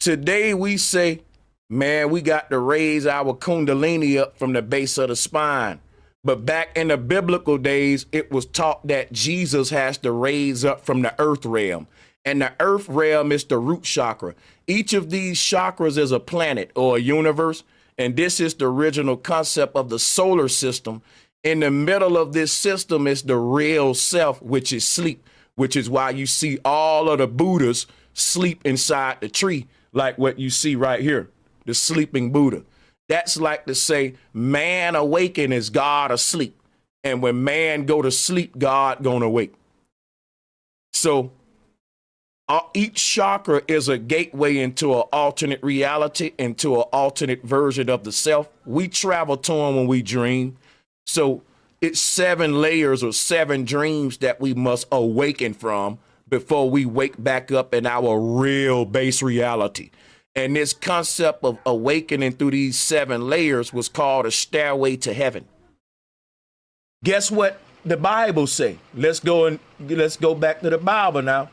Today we say, man, we got to raise our kundalini up from the base of the spine. But back in the biblical days, it was taught that Jesus has to raise up from the earth realm. And the earth realm is the root chakra. Each of these chakras is a planet or a universe. And this is the original concept of the solar system. In the middle of this system is the real self, which is sleep, which is why you see all of the Buddhas sleep inside the tree, like what you see right here, the sleeping Buddha. That's like to say man awaken is God asleep. And when man go to sleep, God gonna wake. So each chakra is a gateway into an alternate reality, into an alternate version of the self. We travel to them when we dream. So it's 7 layers or 7 dreams that we must awaken from before we wake back up in our real base reality. And this concept of awakening through these 7 layers was called a stairway to heaven. Guess what the Bible say? Let's go back to the Bible now.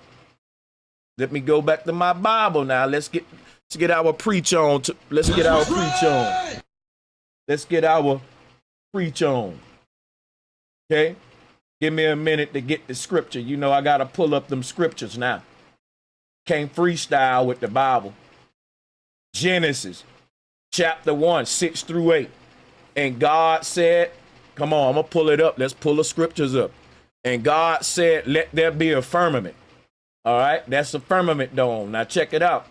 Let me go back to my Bible now. Let's get our preach on. Let's get our preach on. Let's get our preach on. Okay? Give me a minute to get the scripture. You know, I got to pull up them scriptures now. Can't freestyle with the Bible. Genesis chapter 1, 6 through 8. And God said, come on, I'm going to pull it up. Let's pull the scriptures up. And God said, let there be a firmament. All right, that's a firmament dome. Now check it out.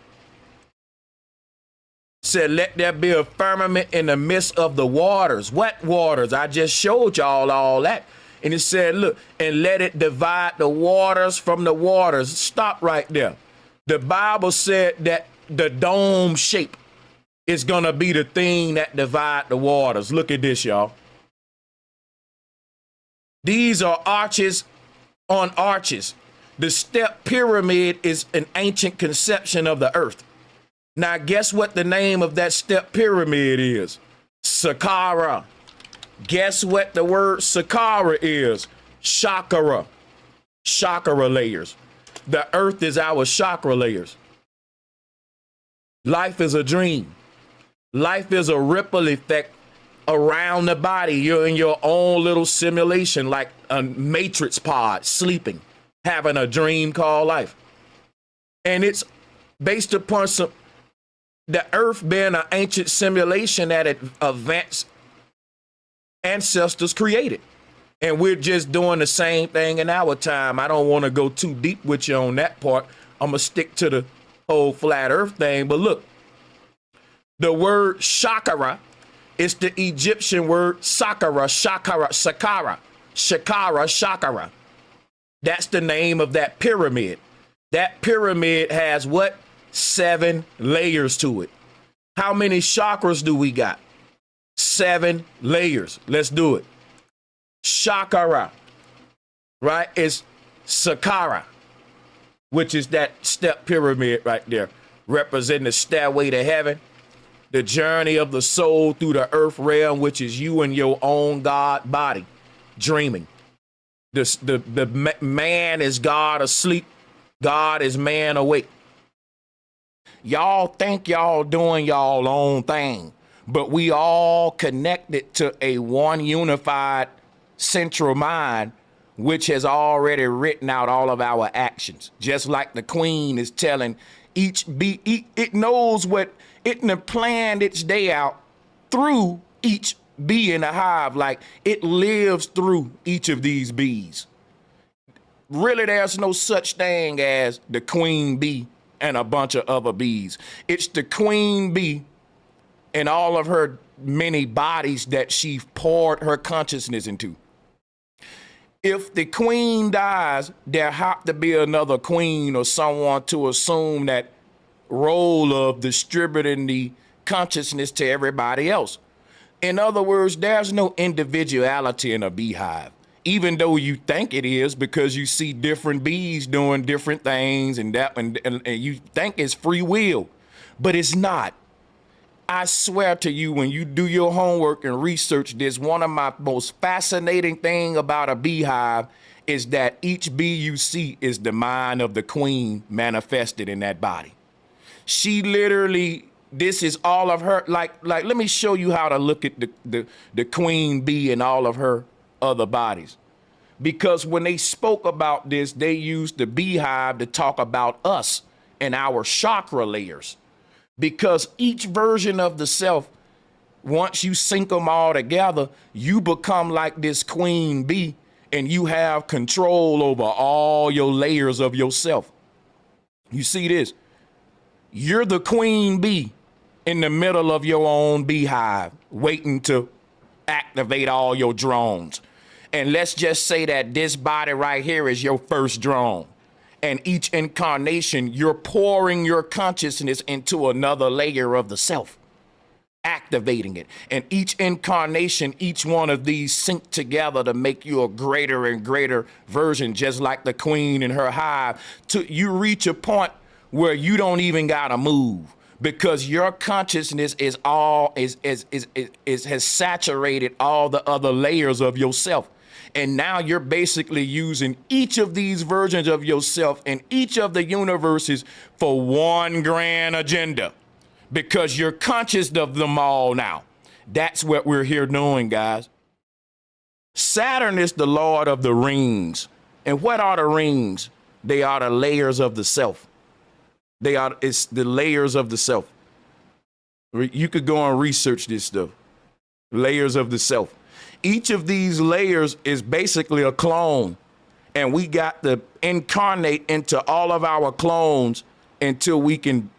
Said, let there be a firmament in the midst of the waters. What waters? I just showed y'all all that. And it said, look, and let it divide the waters from the waters. Stop right there. The Bible said that the dome shape is going to be the thing that divide the waters. Look at this, y'all. These are arches on arches. The step pyramid is an ancient conception of the earth. Now, guess what the name of that step pyramid is? Sakara. Guess what the word Sakara is? Chakra. Chakra layers. The earth is our chakra layers. Life is a dream. Life is a ripple effect around the body. You're in your own little simulation, like a matrix pod, sleeping, having a dream called life. And it's based upon the earth being an ancient simulation that advanced ancestors created. And we're just doing the same thing in our time. I don't want to go too deep with you on that part. I'm going to stick to the whole flat earth thing. But look, the word chakra is the Egyptian word sakara, shakara. That's the name of that pyramid. That pyramid has what? 7 layers to it. How many chakras do we got? 7 layers. Let's do it. Chakra, right, is Sakara, which is that step pyramid right there, representing the stairway to heaven, the journey of the soul through the earth realm, which is you and your own God body, dreaming. The man is God asleep. God is man awake. Y'all think y'all doing y'all own thing, but we all connected to a one unified central mind, which has already written out all of our actions. Just like the queen is telling each bee, it knows what it done planned its day out through each bee in the hive. Like it lives through each of these bees. Really, there's no such thing as the queen bee and a bunch of other bees. It's the queen bee and all of her many bodies that she poured her consciousness into. If the queen dies, there have to be another queen or someone to assume that role of distributing the consciousness to everybody else. In other words, there's no individuality in a beehive, even though you think it is because you see different bees doing different things and you think it's free will, but it's not. I swear to you, when you do your homework and research this, one of my most fascinating thing about a beehive is that each bee you see is the mind of the queen manifested in that body. She literally, this is all of her. Like, let me show you how to look at the queen bee and all of her other bodies. Because when they spoke about this, they used the beehive to talk about us and our chakra layers. Because each version of the self, once you sync them all together, you become like this queen bee and you have control over all your layers of yourself. You see this? You're the queen bee in the middle of your own beehive, waiting to activate all your drones. And let's just say that this body right here is your first drone. And each incarnation, you're pouring your consciousness into another layer of the self, activating it. And each incarnation, each one of these sync together to make you a greater and greater version, just like the queen in her hive. You reach a point where you don't even gotta move, because your consciousness has saturated all the other layers of yourself. And now you're basically using each of these versions of yourself in each of the universes for one grand agenda, because you're conscious of them all now. That's what we're here doing, guys. Saturn is the lord of the rings. And what are the rings? They are the layers of the self. It's the layers of the self. You could go and research this stuff. Layers of the self. Each of these layers is basically a clone, and we got to incarnate into all of our clones until we can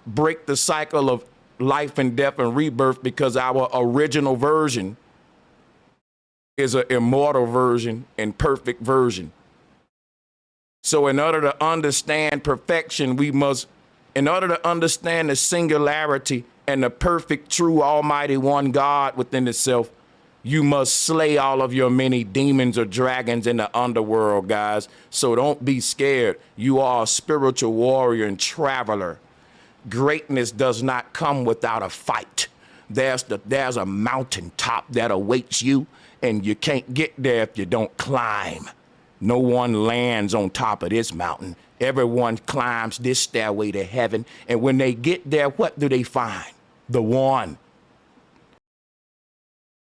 break the cycle of life and death and rebirth, because our original version is an immortal version and perfect version. So in order to understand perfection, in order to understand the singularity and the perfect, true, almighty one God within itself, you must slay all of your many demons or dragons in the underworld, guys. So don't be scared. You are a spiritual warrior and traveler. Greatness does not come without a fight. There's a mountaintop that awaits you, and you can't get there if you don't climb. No one lands on top of this mountain. Everyone climbs this stairway to heaven. And when they get there, what do they find? The one.